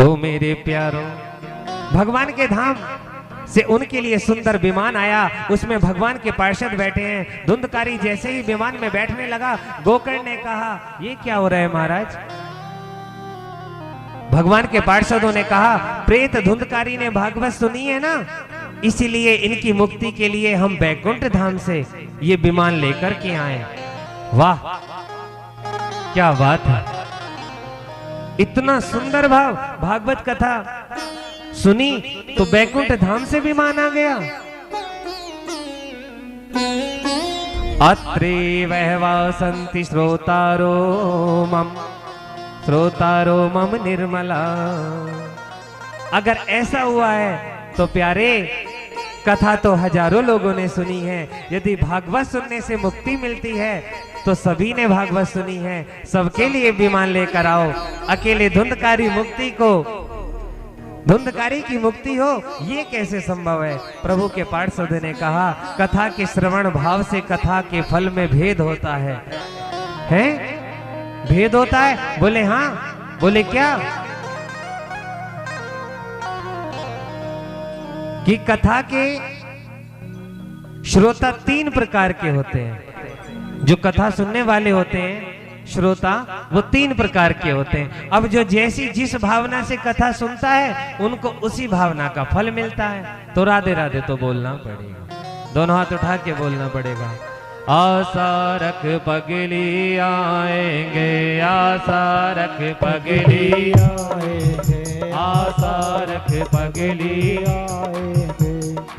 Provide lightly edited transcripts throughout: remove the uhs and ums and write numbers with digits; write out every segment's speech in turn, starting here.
तो मेरे प्यारों, भगवान के धाम से उनके लिए सुंदर विमान आया, उसमें भगवान के पार्षद बैठे हैं। धुंधकारी जैसे ही विमान में बैठने लगा, गोकर्ण ने कहा ये क्या हो रहा है महाराज। भगवान के पार्षदों ने कहा प्रेत धुंधकारी ने भागवत सुनी है ना, इसीलिए इनकी मुक्ति के लिए हम बैकुंठ धाम से ये विमान लेकर के आए। वाह क्या बात है, इतना सुंदर भाव। भागवत कथा सुनी तो बैकुंठ धाम से विमान आ गया। अत्रे वहवासन्ति श्रोतारो मम निर्मला। अगर ऐसा हुआ है तो प्यारे, कथा तो हजारों लोगों ने सुनी है। यदि भागवत सुनने से मुक्ति मिलती है तो सभी ने भागवत सुनी है। सबके लिए विमान लेकर आओ। अकेले धुंधकारी की मुक्ति हो, ये कैसे संभव है। प्रभु के पार्षद ने कहा कथा के श्रवण भाव से कथा के फल में भेद होता है। भेद होता है? बोले हाँ। बोले क्या? कि कथा के श्रोता 3 प्रकार के होते हैं। जो कथा सुनने वाले होते हैं श्रोता, वो 3 प्रकार के होते हैं। अब जो जैसी जिस भावना से कथा सुनता है उनको उसी भावना का फल मिलता है। तो राधे राधे तो बोलना पड़ेगा, दोनों हाथ उठा के बोलना पड़ेगा। आशा रख पगली आएंगे, आशा रख पगली आएंगे, आशा रख पगली आएंगे।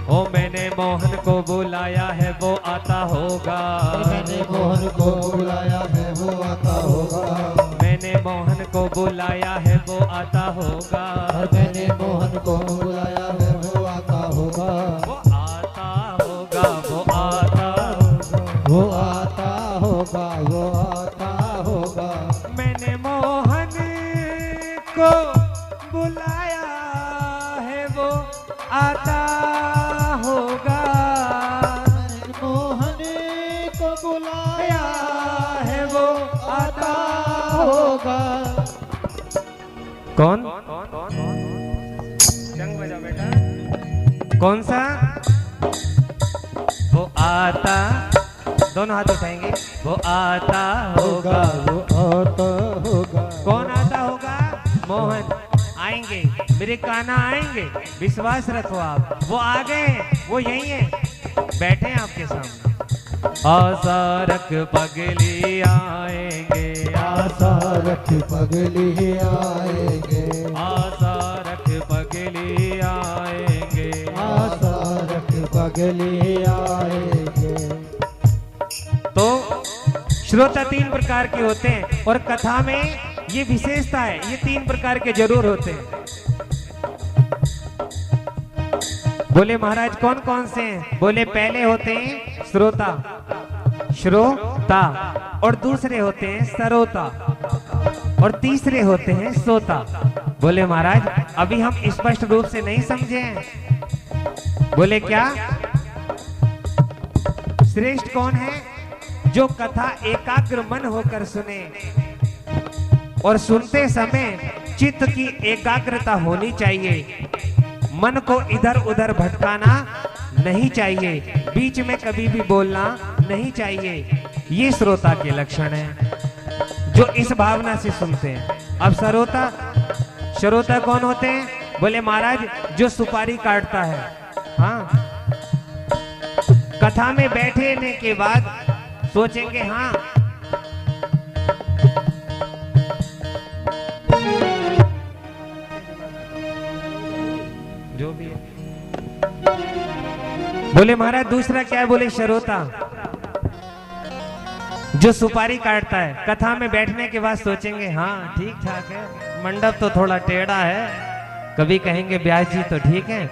ओ मैंने मोहन को बुलाया है वो आता होगा, मैंने मोहन को बुलाया है वो आता होगा, मैंने मोहन को बुलाया है वो आता होगा, मैंने मोहन को बुलाया है वो आता होगा, वो आता होगा, वो आता वो आता होगा, वो आता होगा। मैंने मोहन को बुलाया है वो आता होगा, मैंने मोहन को बुलाया है वो आता होगा। कौन? चंग बजा बेटा। कौन सा? वो आता, दोनों हाथ उठाएंगे। वो आता होगा, वो आता होगा। कौन आता होगा? मोहन आएंगे, मेरे कान्हा आएंगे, विश्वास रखो आप। वो आ गए, वो यही है, बैठे हैं आपके सामने। आशा रख पगली आएंगे, आशा रख पगली आएंगे, आशा रख पगली आएंगे, आशा रख पगली आएंगे। तो श्रोता 3 प्रकार के होते हैं और कथा में ये विशेषता है, ये 3 प्रकार के जरूर होते हैं। बोले महाराज कौन कौन से हैं? बोले पहले होते हैं श्रोता, श्रोता, और दूसरे होते हैं सरोता, और तीसरे होते हैं सोता। बोले महाराज अभी हम स्पष्ट रूप से नहीं समझे हैं। बोले क्या? श्रेष्ठ कौन है? जो कथा एकाग्र मन होकर सुने, और सुनते समय चित्त की एकाग्रता होनी चाहिए, मन को इधर उधर भटकाना नहीं चाहिए, बीच में कभी भी बोलना नहीं चाहिए। ये श्रोता के लक्षण हैं जो इस भावना से सुनते हैं। अब श्रोता कौन होते हैं? बोले महाराज जो सुपारी काटता है। हाँ, कथा में बैठने के बाद सोचेंगे हाँ जो भी है। बोले महाराज दूसरा क्या है? बोले श्रोता, जो सुपारी काटता है, कथा में बैठने के बाद सोचेंगे हाँ ठीक ठाक है, मंडप तो थोड़ा टेढ़ा है, कभी कहेंगे ब्यास जी तो ठीक है,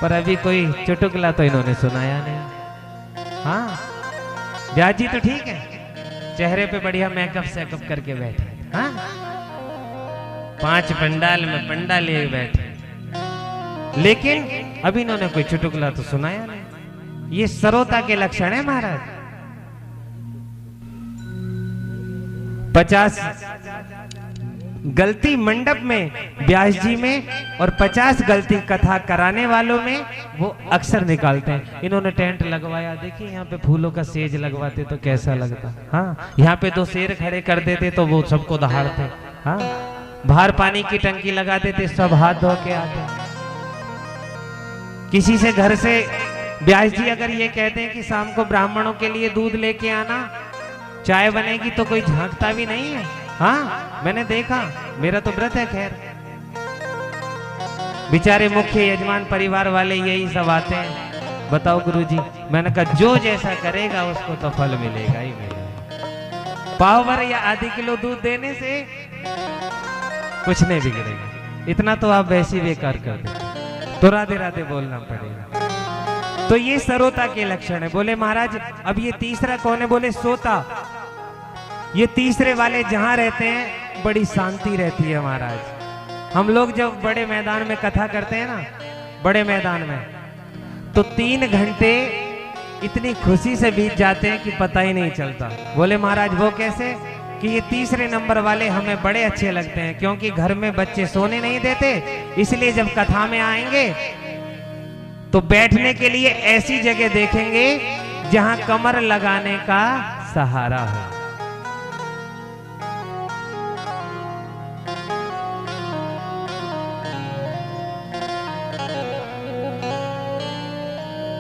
पर अभी कोई चुटकुला तो इन्होंने सुनाया नहीं। हाँ ब्यास जी तो ठीक है, चेहरे पे बढ़िया मेकअप सेकअप करके बैठे। हाँ 5 पंडाल में पंडा लिए बैठे, लेकिन अभी इन्होंने कोई चुटकुला तो सुनाया नहीं। ये सरोता के लक्षण है महाराज। 50 गलती मंडप में व्यास जी में और 50 गलती कथा कराने वालों में वो अक्सर निकालते हैं। इन्होंने टेंट लगवाया, देखिए यहाँ पे फूलों का सेज लगवाते तो कैसा लगता। हाँ, यहाँ पे 2 शेर खड़े कर देते तो वो सबको दहाड़ते। हाँ, बाहर पानी की टंकी लगा देते, सब हाथ धो के आते। किसी से घर से व्यास जी अगर ये कहते हैं कि शाम को ब्राह्मणों के लिए दूध लेके आना, चाय बनेगी, तो कोई झांकता भी नहीं है। हाँ, मैंने देखा, मेरा तो व्रत है। खैर, बेचारे मुख्य यजमान परिवार वाले यही सब आते हैं, बताओ गुरुजी। मैंने कहा जो जैसा करेगा उसको तो फल मिलेगा ही मिलेगा। पाव भर या आधी किलो दूध देने से कुछ नहीं बिगड़ेगा, इतना तो आप वैसे ही बेकार कर देते, तो राधे राधे बोलना पड़ेगा। तो ये सरोता के लक्षण है। बोले महाराज अब ये तीसरा कौन है? बोले सोता। ये तीसरे वाले जहां रहते हैं बड़ी शांति रहती है महाराज। हम लोग जब बड़े मैदान में कथा करते हैं ना, बड़े मैदान में, तो 3 घंटे इतनी खुशी से बीत जाते हैं कि पता ही नहीं चलता। बोले महाराज वो कैसे? कि ये तीसरे नंबर वाले हमें बड़े अच्छे लगते हैं, क्योंकि घर में बच्चे सोने नहीं देते, इसलिए जब कथा में आएंगे तो बैठने के लिए ऐसी जगह देखेंगे जहां कमर लगाने का सहारा हो।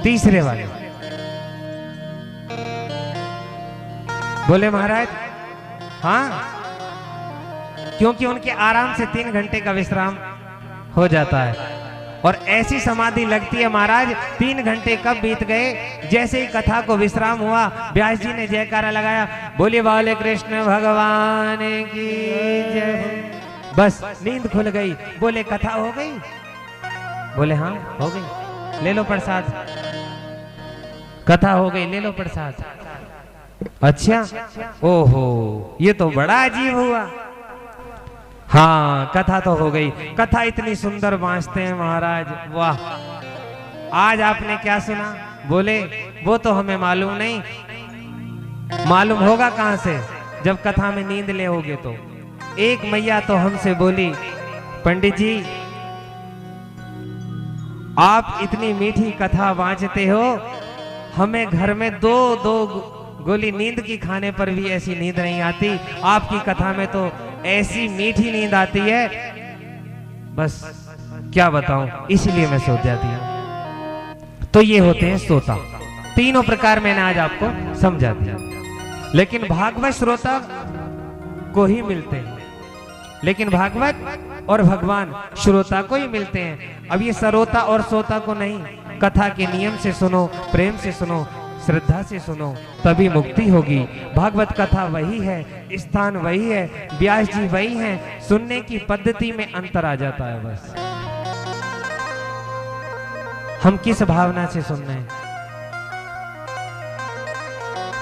तीसरे वाले बोले महाराज हाँ, क्योंकि उनके आराम से 3 घंटे का विश्राम हो जाता है और ऐसी समाधि लगती है महाराज। 3 घंटे कब बीत गए, जैसे ही कथा को विश्राम हुआ, व्यास जी ने जयकारा लगाया, बोले बाले कृष्ण भगवान की जय, बस नींद खुल गई। बोले कथा हो गई? बोले हाँ हो गई, ले लो प्रसाद। कथा हो गई, ले लो प्रसाद। अच्छा, ओहो ये तो बड़ा अजीब हुआ। हाँ, कथा तो हो गई। कथा इतनी सुंदर बांचते हैं महाराज, वाह। आज आपने क्या सुना? बोले वो तो हमें मालूम नहीं। मालूम होगा कहां से? जब कथा में नींद ले होगे तो। एक मैया तो हमसे बोली, पंडित जी आप इतनी मीठी कथा बांचते हो, हमें घर में 2-2 गोली नींद की खाने पर भी ऐसी नींद नहीं आती। आपकी कथा में तो ऐसी मीठी नींद आती है, बस क्या बताऊं, इसीलिए मैं सो जाती हूं। तो ये होते हैं श्रोता। तीनों प्रकार मैंने आज आपको समझा दिया। लेकिन भागवत श्रोता को ही मिलते हैं, लेकिन भागवत और भगवान श्रोता को ही मिलते हैं। अब ये सरोता और श्रोता को नहीं, कथा के नियम से सुनो, प्रेम से सुनो, श्रद्धा से सुनो, तभी मुक्ति होगी। भागवत कथा वही है, स्थान वही है, व्यास जी वही हैं, सुनने की पद्धति में अंतर आ जाता है बस। हम किस भावना से सुन रहे हैं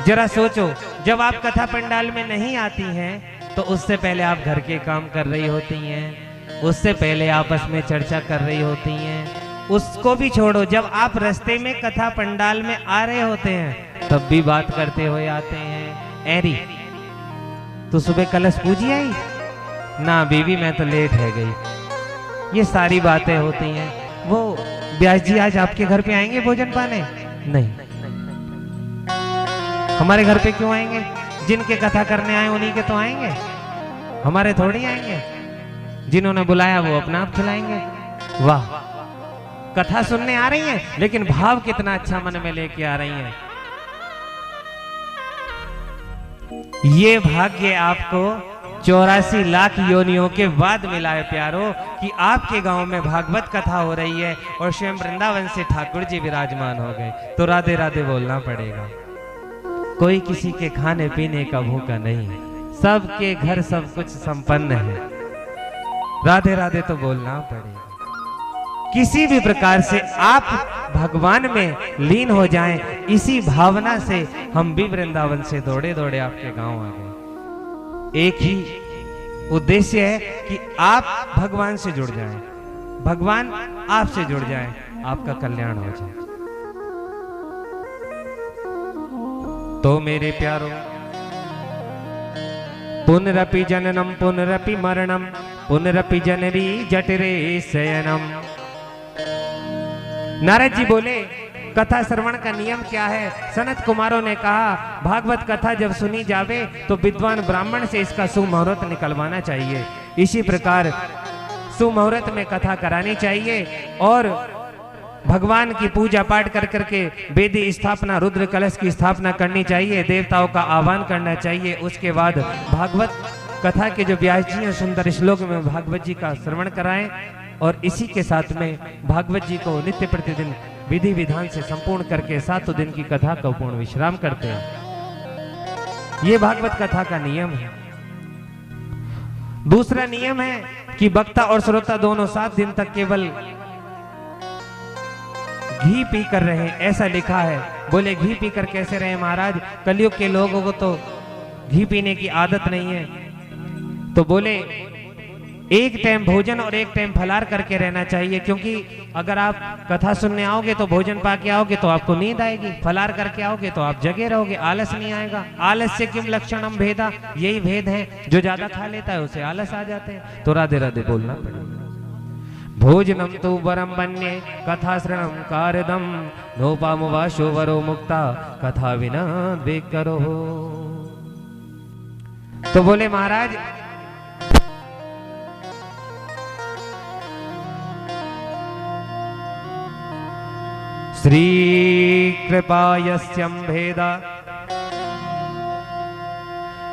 जरा सोचो। जब आप कथा पंडाल में नहीं आती हैं तो उससे पहले आप घर के काम कर रही होती हैं, उससे पहले आपस में चर्चा कर रही होती हैं। उसको भी छोड़ो, जब आप रास्ते में कथा पंडाल में आ रहे होते हैं तब भी बात करते हुए आते हैं। एरी तो सुबह कलश पूजी आई ना बीवी, मैं तो लेट है गई। ये सारी बातें होती हैं। वो व्यास जी आज आपके घर पे आएंगे भोजन पाने? नहीं। हमारे घर पे क्यों आएंगे? जिनके कथा करने आए उन्हीं के तो आएंगे, हमारे थोड़ी आएंगे। जिन्होंने बुलाया वो अपना आप खिलाएंगे। वाह, कथा सुनने आ रही हैं, लेकिन भाव कितना अच्छा मन में लेके आ रही हैं। ये भाग्य आपको 84 लाख योनियों के बाद मिला है प्यारो, कि आपके गांव में भागवत कथा हो रही है और स्वयं वृंदावन से ठाकुर जी विराजमान हो गए। तो राधे राधे बोलना पड़ेगा। कोई किसी के खाने पीने का भूखा नहीं है, सबके घर सब कुछ संपन्न है। राधे राधे तो बोलना पड़ेगा। किसी भी प्रकार से आप भगवान में लीन हो जाएं, इसी भावना से हम भी वृंदावन से दौड़े दौड़े आपके गांव आ गए। एक ही उद्देश्य है कि आप भगवान से जुड़ जाएं, भगवान आपसे जुड़ जाएं, आपका कल्याण हो जाए। तो मेरे प्यारों, पुनरपि जननम पुनरपि मरणम पुनरपि जननी जठरे शयनम। नारद जी बोले कथा श्रवण का नियम क्या है? सनत कुमारों ने कहा भागवत कथा जब सुनी जावे तो विद्वान ब्राह्मण से इसका सुमुहूर्त निकलवाना चाहिए। इसी प्रकार सुमुहूर्त में कथा करानी चाहिए और भगवान की पूजा पाठ कर करके वेदी स्थापना रुद्र कलश की स्थापना करनी चाहिए, देवताओं का आह्वान करना चाहिए। उसके बाद भागवत कथा के जो व्यास जी सुंदर श्लोक में भागवत जी का श्रवण कराएं और इसी के साथ में भागवत जी को नित्य प्रतिदिन विधि विधान से संपूर्ण करके 7 दिन की कथा का पूर्ण विश्राम करते हैं। ये भागवत कथा का नियम है। दूसरा नियम है कि वक्ता और श्रोता दोनों 7 दिन तक केवल घी पी कर रहे, ऐसा लिखा है। बोले घी पीकर कैसे रहे महाराज? कलयुग के लोगों को तो घी पीने की आदत नहीं है। तो बोले एक टाइम भोजन और एक टाइम फलाहार करके रहना चाहिए, क्योंकि अगर आप कथा सुनने आओगे तो भोजन पाके आओगे तो आपको नींद आएगी, फलाहार करके आओगे तो आप जगे रहोगे, आलस नहीं आएगा। आलस से किम लक्षणम भेदा, यही भेद है। जो ज्यादा खा लेता है उसे आलस आ जाते हैं। तो राधे राधे बोलना पड़ेगा। भोजनम तो वरम बन्ये कथा श्रवणम कारदम नोपामुवाशो वरो मुक्ता कथा विना द्वेग करो। तो बोले महाराज श्री कृपा यस्यं भेदा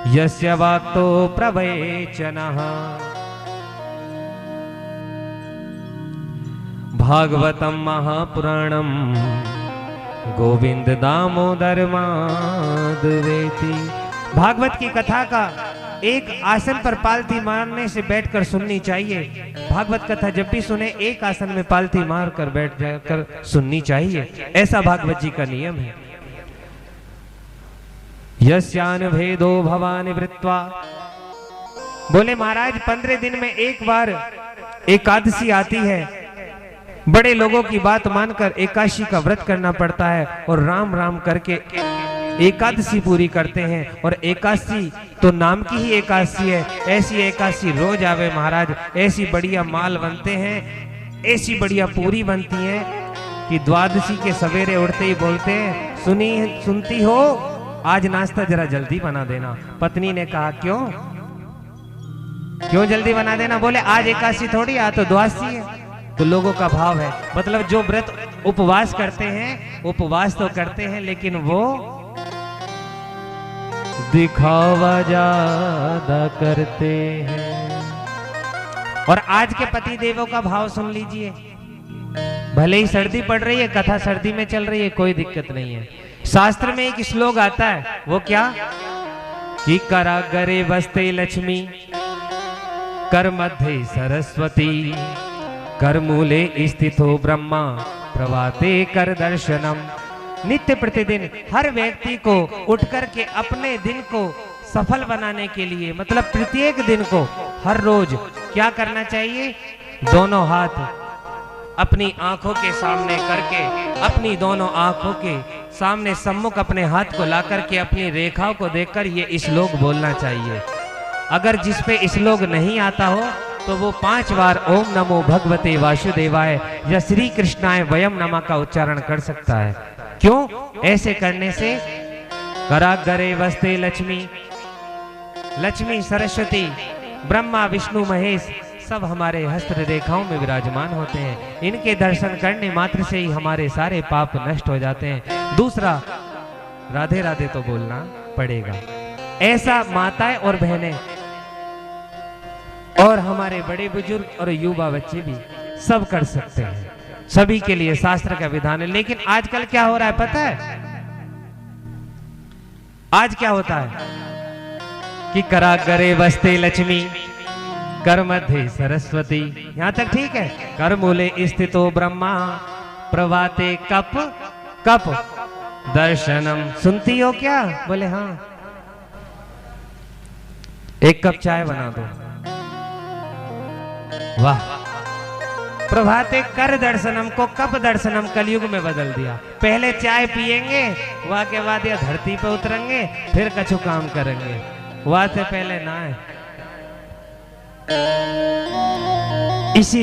यस्य वाक्तो प्रवचनः भागवतम महापुराणम गोविंद दामोदर माधवेति। भागवत की कथा का एक आसन पर पालथी मारने से बैठकर सुननी चाहिए। भागवत कथा जब भी सुने एक आसन में पालथी मारकर बैठ जाकर सुननी चाहिए, ऐसा भागवत जी का नियम है। यस्यान भेदो भवानि वृत्वा। बोले महाराज 15 दिन में एक बार एकादशी आती है। बड़े लोगों की बात मानकर एकादशी का व्रत करना पड़ता है और राम राम करके एकादशी पूरी करते हैं। और एकादशी तो नाम की ही एकादशी है। ऐसी एकादशी रोज आवे महाराज, ऐसी बढ़िया माल बनते हैं, ऐसी बढ़िया पूरी बनती है कि द्वादशी के सवेरे उठते ही बोलते हैं सुनती हो आज नाश्ता जरा जल्दी बना देना। पत्नी ने कहा क्यों जल्दी बना देना? बोले आज एकादशी थोड़ी, आज तो द्वादशी है। तो लोगों का भाव है, मतलब जो व्रत उपवास करते हैं, उपवास तो करते हैं लेकिन वो दिखावा ज्यादा करते हैं। और आज के पति देवों का भाव सुन लीजिए। भले ही सर्दी पड़ रही है, कथा सर्दी में चल रही है, कोई दिक्कत नहीं है। शास्त्र में एक श्लोक आता है, वो क्या कि करागरे वस्ते लक्ष्मी कर मध्य सरस्वती कर मूले स्थितो ब्रह्मा प्रभाते कर दर्शनम। नित्य प्रतिदिन हर व्यक्ति को उठ करके अपने दिन को सफल बनाने के लिए, मतलब प्रत्येक दिन को हर रोज क्या करना चाहिए? दोनों हाथ अपनी आंखों के सामने करके, अपनी दोनों आंखों के सामने सम्मुख अपने हाथ को ला करके अपनी रेखाओं को देखकर ये श्लोक बोलना चाहिए। अगर जिस पे श्लोक नहीं आता हो तो वो 5 बार ओम नमो भगवते वासुदेवाय या श्री कृष्णाय वयम नमः का उच्चारण कर सकता है। क्यों? ऐसे करने से करागरे वस्ते लक्ष्मी, लक्ष्मी सरस्वती ब्रह्मा विष्णु महेश सब हमारे हस्त रेखाओं में विराजमान होते हैं। इनके दर्शन करने मात्र से ही हमारे सारे पाप नष्ट हो जाते हैं। दूसरा, राधे राधे तो बोलना पड़ेगा। ऐसा माताएं और बहनें और हमारे बड़े बुजुर्ग और युवा बच्चे भी सब कर सकते हैं। सभी के लिए शास्त्र का विधान है। लेकिन आजकल क्या हो रहा है पता है? आज क्या होता है कि करागरे वस्ते लक्ष्मी कर मध्य सरस्वती, यहां तक ठीक है। कर मूले स्थितो ब्रह्मा प्रभाते कप दर्शनम। सुनती हो क्या? बोले हाँ। 1 कप चाय बना दो। वाह। प्रभाते कर दर्शनम को कप दर्शनम कलयुग में बदल दिया। पहले चाय पिएंगे, वह के बाद या धरती पे उतरेंगे, फिर कछु काम करेंगे। वाह से पहले ना है। इसी